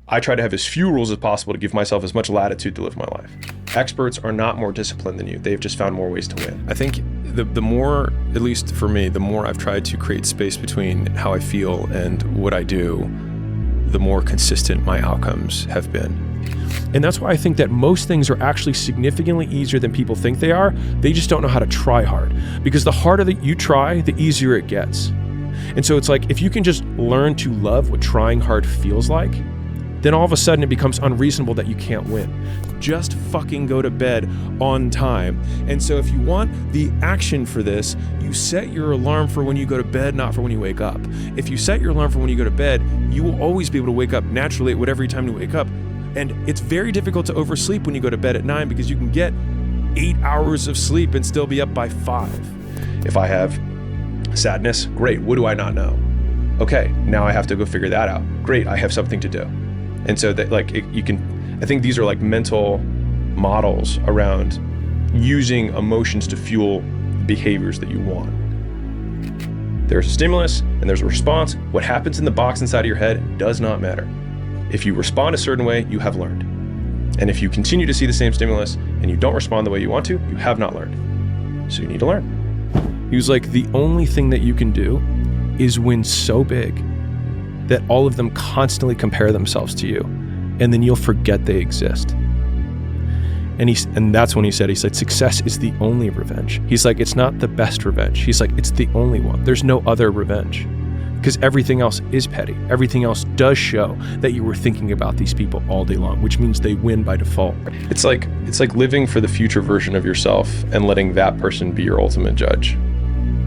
I try to have as few rules as possible to give myself as much latitude to live my life. Experts are not more disciplined than you. They've just found more ways to win. I think the more, at least for me, the more I've tried to create space between how I feel and what I do, the more consistent my outcomes have been. And that's why I think that most things are actually significantly easier than people think they are. They just don't know how to try hard. Because the harder that you try, the easier it gets. And so it's like, if you can just learn to love what trying hard feels like, then all of a sudden it becomes unreasonable that you can't win. Just fucking go to bed on time. And so if you want the action for this, you set your alarm for when you go to bed, not for when you wake up. If you set your alarm for when you go to bed, you will always be able to wake up naturally at whatever time you wake up. And it's very difficult to oversleep when you go to bed at 9 because you can get 8 hours of sleep and still be up by 5. If I have sadness, great, what do I not know? Okay, now I have to go figure that out. Great, I have something to do. And so that I think these are like mental models around using emotions to fuel behaviors that you want. There's a stimulus and there's a response. What happens in the box inside of your head does not matter. If you respond a certain way, you have learned. And if you continue to see the same stimulus and you don't respond the way you want to, you have not learned. So you need to learn. He was like, the only thing that you can do is win so big that all of them constantly compare themselves to you, and then you'll forget they exist. And that's when he said, success is the only revenge. He's like, it's not the best revenge. He's like, it's the only one. There's no other revenge. Because everything else is petty. Everything else does show that you were thinking about these people all day long, which means they win by default. It's like living for the future version of yourself and letting that person be your ultimate judge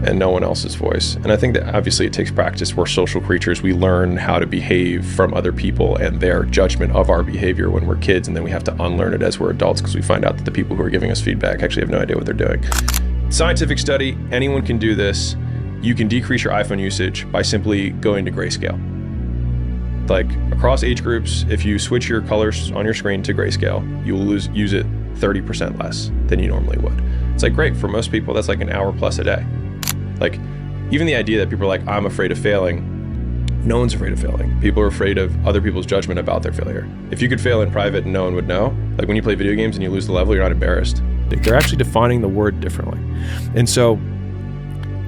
and no one else's voice. And I think that obviously it takes practice. We're social creatures. We learn how to behave from other people and their judgment of our behavior when we're kids, and then we have to unlearn it as we're adults because we find out that the people who are giving us feedback actually have no idea what they're doing. Scientific study, anyone can do this. You can decrease your iPhone usage by simply going to grayscale. Like across age groups, if you switch your colors on your screen to grayscale, you will use it 30% less than you normally would. It's like great, for most people, that's like an hour plus a day. Like even the idea that people are like, I'm afraid of failing, no one's afraid of failing. People are afraid of other people's judgment about their failure. If you could fail in private and no one would know, like when you play video games and you lose the level, you're not embarrassed. They're actually defining the word differently. And so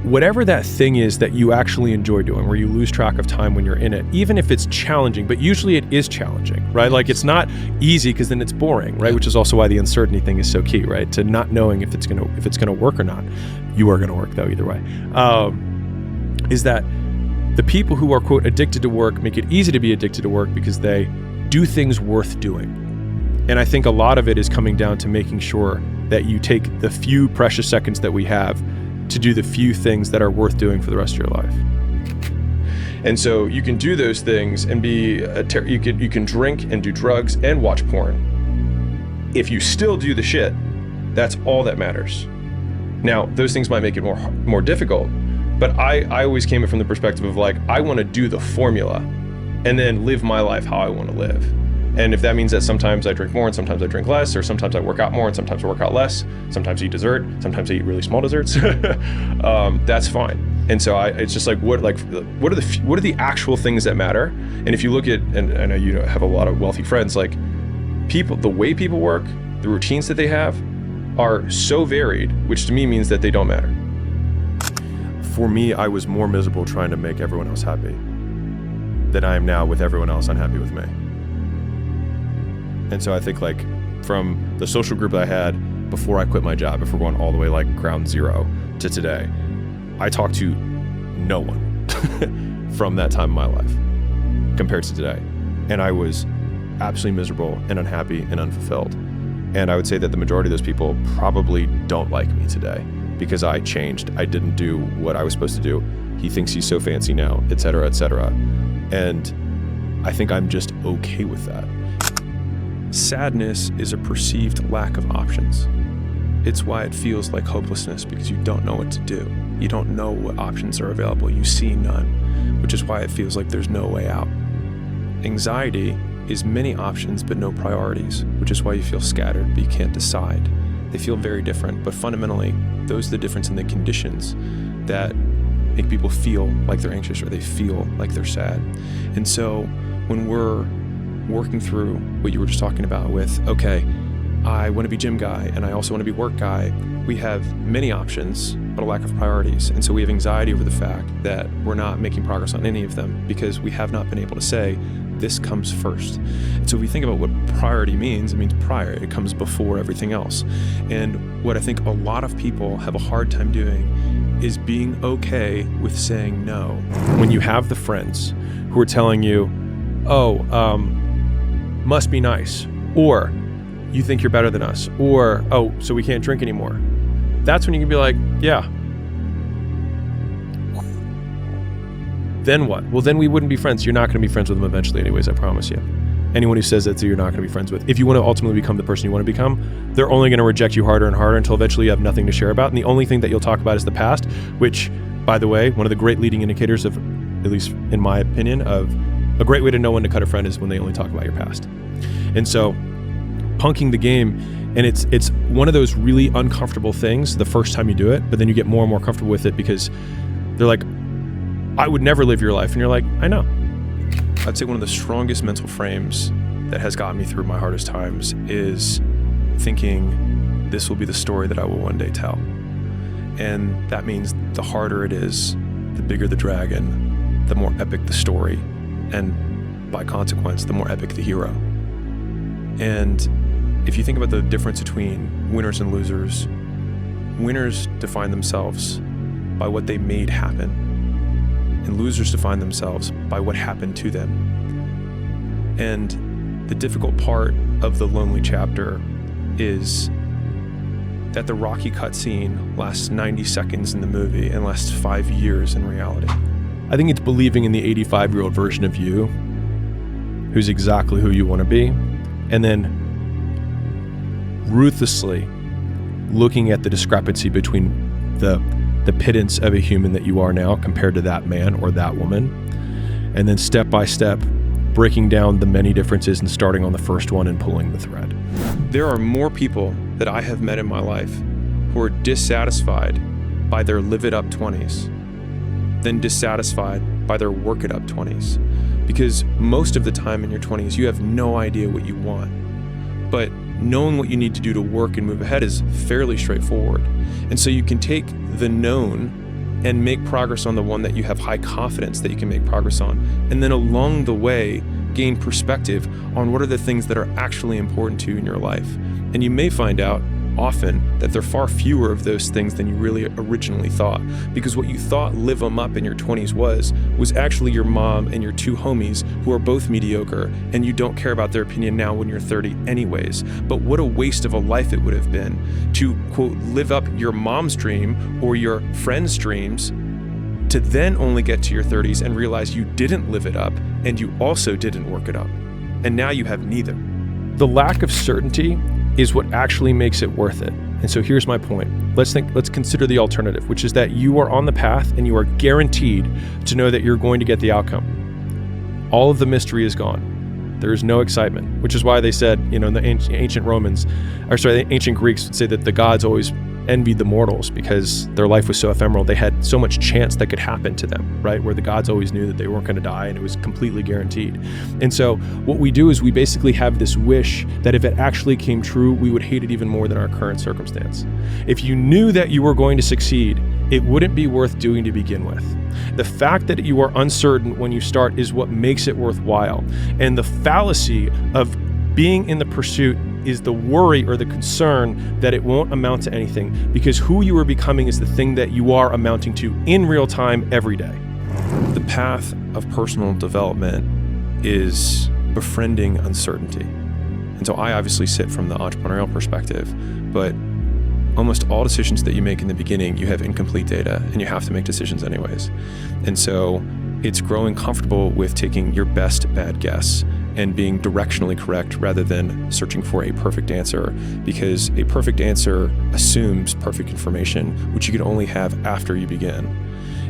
whatever that thing is that you actually enjoy doing, where you lose track of time when you're in it, even if it's challenging, but usually it is challenging, right? Like it's not easy because then it's boring, right? Which is also why the uncertainty thing is so key, right? To not knowing if it's gonna work or not. You are gonna work though, either way. Is that the people who are, quote, addicted to work make it easy to be addicted to work because they do things worth doing. And I think a lot of it is coming down to making sure that you take the few precious seconds that we have to do the few things that are worth doing for the rest of your life. And so you can do those things and you can drink and do drugs and watch porn. If you still do the shit, that's all that matters. Now, those things might make it more difficult, but I always came from the perspective of like, I want to do the formula and then live my life how I want to live. And if that means that sometimes I drink more and sometimes I drink less, or sometimes I work out more and sometimes I work out less, sometimes I eat dessert, sometimes I eat really small desserts, that's fine. And so it's just like, what are the actual things that matter? And if you look at, and I know you have a lot of wealthy friends, like the way people work, the routines that they have are so varied, which to me means that they don't matter. For me, I was more miserable trying to make everyone else happy than I am now with everyone else unhappy with me. And so I think like from the social group that I had before I quit my job, if we're going all the way like ground zero to today, I talked to no one from that time in my life compared to today. And I was absolutely miserable and unhappy and unfulfilled. And I would say that the majority of those people probably don't like me today because I changed. I didn't do what I was supposed to do. He thinks he's so fancy now, et cetera, et cetera. And I think I'm just okay with that. Sadness is a perceived lack of options. It's why it feels like hopelessness, because you don't know what to do. You don't know what options are available. You see none, which is why it feels like there's no way out. Anxiety is many options but no priorities, which is why you feel scattered but you can't decide. They feel very different, but fundamentally, those are the difference in the conditions that make people feel like they're anxious or they feel like they're sad. And so when we're working through what you were just talking about with, okay, I want to be gym guy and I also want to be work guy. We have many options, but a lack of priorities. And so we have anxiety over the fact that we're not making progress on any of them because we have not been able to say, this comes first. And so if we think about what priority means, it means prior. It comes before everything else. And what I think a lot of people have a hard time doing is being okay with saying no. When you have the friends who are telling you, must be nice, or you think you're better than us, or, so we can't drink anymore. That's when you can be like, yeah. Then what? Well, then we wouldn't be friends. You're not going to be friends with them eventually anyways, I promise you. Anyone who says that you're not going to be friends with. If you want to ultimately become the person you want to become, they're only going to reject you harder and harder until eventually you have nothing to share about. And the only thing that you'll talk about is the past, which, by the way, one of the great leading indicators of, at least in my opinion, of a great way to know when to cut a friend is when they only talk about your past. And so punking the game, and it's one of those really uncomfortable things the first time you do it, but then you get more and more comfortable with it because they're like, I would never live your life. And you're like, I know. I'd say one of the strongest mental frames that has gotten me through my hardest times is thinking this will be the story that I will one day tell. And that means the harder it is, the bigger the dragon, the more epic the story, and by consequence, the more epic the hero. And if you think about the difference between winners and losers, winners define themselves by what they made happen, and losers define themselves by what happened to them. And the difficult part of the lonely chapter is that the Rocky cutscene lasts 90 seconds in the movie and lasts 5 years in reality. I think it's believing in the 85-year-old version of you, who's exactly who you want to be, and then ruthlessly looking at the discrepancy between the pittance of a human that you are now compared to that man or that woman, and then step by step breaking down the many differences and starting on the first one and pulling the thread. There are more people that I have met in my life who are dissatisfied by their live it up 20s than dissatisfied by their work it up 20s. Because most of the time in your 20s, you have no idea what you want. But knowing what you need to do to work and move ahead is fairly straightforward. And so you can take the known and make progress on the one that you have high confidence that you can make progress on. And then along the way, gain perspective on what are the things that are actually important to you in your life. And you may find out often that there are far fewer of those things than you really originally thought, because what you thought live them up in your 20s was actually your mom and your two homies who are both mediocre, and you don't care about their opinion now when you're 30 anyways. But what a waste of a life it would have been to, quote, live up your mom's dream or your friend's dreams to then only get to your 30s and realize you didn't live it up and you also didn't work it up. And now you have neither. The lack of certainty is what actually makes it worth it. And so here's my point. Let's consider the alternative, which is that you are on the path and you are guaranteed to know that you're going to get the outcome. All of the mystery is gone. There is no excitement, which is why they said, in the the ancient Greeks would say that the gods always envied the mortals because their life was so ephemeral. They had so much chance that could happen to them, right? Where the gods always knew that they weren't going to die and it was completely guaranteed. And so what we do is we basically have this wish that if it actually came true, we would hate it even more than our current circumstance. If you knew that you were going to succeed, it wouldn't be worth doing to begin with. The fact that you are uncertain when you start is what makes it worthwhile. And the fallacy of being in the pursuit is the worry or the concern that it won't amount to anything, because who you are becoming is the thing that you are amounting to in real time every day. The path of personal development is befriending uncertainty. And so I obviously sit from the entrepreneurial perspective, but almost all decisions that you make in the beginning, you have incomplete data and you have to make decisions anyways. And so it's growing comfortable with taking your best bad guess and being directionally correct rather than searching for a perfect answer, because a perfect answer assumes perfect information, which you can only have after you begin.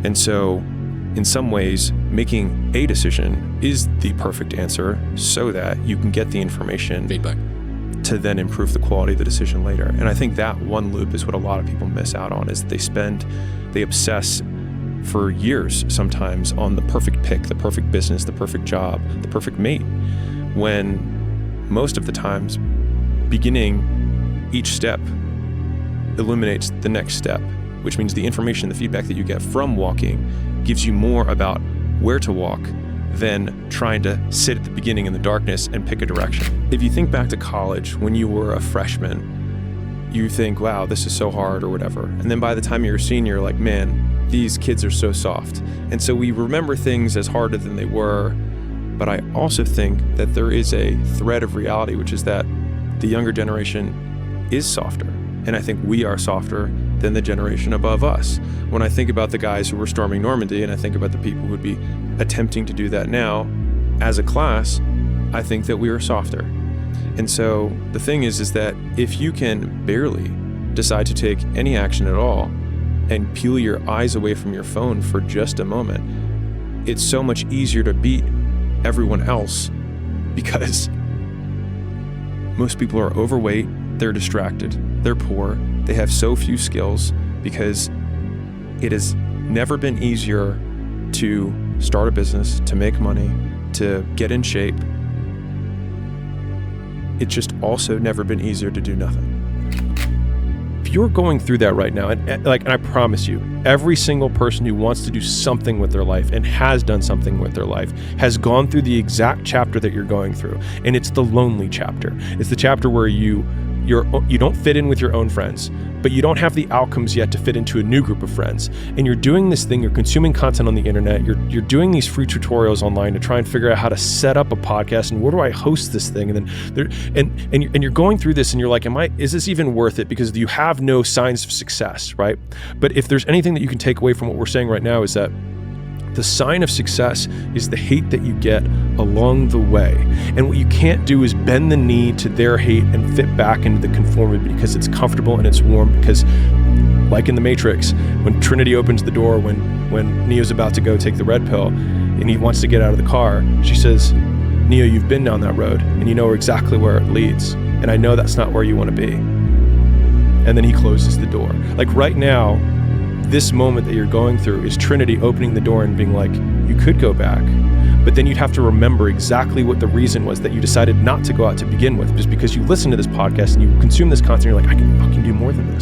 And so in some ways, making a decision is the perfect answer so that you can get the information feedback to then improve the quality of the decision later. And I think that one loop is what a lot of people miss out on, is they obsess for years sometimes on the perfect pick, the perfect business, the perfect job, the perfect mate. when most of the times beginning each step illuminates the next step, which means the information, the feedback that you get from walking gives you more about where to walk than trying to sit at the beginning in the darkness and pick a direction. If you think back to college when you were a freshman, you think, wow, this is so hard or whatever. And then by the time you're a senior, you're like, man, these kids are so soft. And so we remember things as harder than they were. But I also think that there is a thread of reality, which is that the younger generation is softer. And I think we are softer than the generation above us. When I think about the guys who were storming Normandy, and I think about the people who would be attempting to do that now, as a class, I think that we are softer. And so the thing is that if you can barely decide to take any action at all and peel your eyes away from your phone for just a moment, it's so much easier to beat everyone else because most people are overweight, they're distracted, they're poor, they have so few skills because it has never been easier to start a business, to make money, to get in shape. It's just also never been easier to do nothing. If you're going through that right now, and I promise you, every single person who wants to do something with their life and has done something with their life has gone through the exact chapter that you're going through. And it's the lonely chapter. It's the chapter where you don't fit in with your own friends, but you don't have the outcomes yet to fit into a new group of friends. And you're doing this thing, you're consuming content on the internet, you're doing these free tutorials online to try and figure out how to set up a podcast and where do I host this thing? And then you're going through this and you're like, is this even worth it? Because you have no signs of success, right? But if there's anything that you can take away from what we're saying right now is that the sign of success is the hate that you get along the way. And what you can't do is bend the knee to their hate and fit back into the conformity because it's comfortable and it's warm. Because like in the Matrix, when Trinity opens the door, when Neo's about to go take the red pill and he wants to get out of the car, she says, Neo, you've been down that road and you know exactly where it leads. And I know that's not where you want to be. And then he closes the door. Like right now, this moment that you're going through is Trinity opening the door and being like, you could go back, but then you'd have to remember exactly what the reason was that you decided not to go out to begin with, just because you listen to this podcast and you consume this content, you're like, I can fucking do more than this.